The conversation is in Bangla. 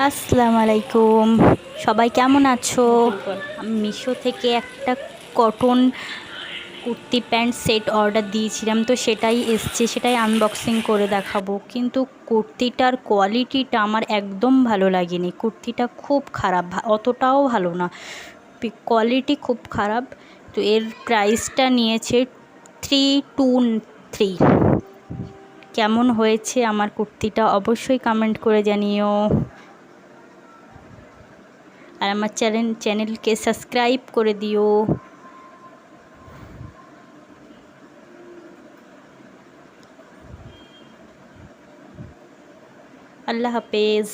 আসসালামু আলাইকুম, সবাই কেমন আছো? আমি মিশো থেকে একটা cotton kurti pant set order দিয়েছিলাম, তো সেটাই এসছে, সেটাই আনবক্সিং করে দেখাবো। কিন্তু কুর্তিটার কোয়ালিটিটা আমার একদম ভালো লাগেনি। কুর্তিটা খুব খারাপ, অতটাও ভালো না, কোয়ালিটি খুব খারাপ। তো এর প্রাইসটা নিয়েছে 323। কেমন হয়েছে আমার কুর্তিটা অবশ্যই কমেন্ট করে জানিও। আর আমার চ্যানেলকে সাবস্ক্রাইব করে দিও। আল্লাহ হাফেজ।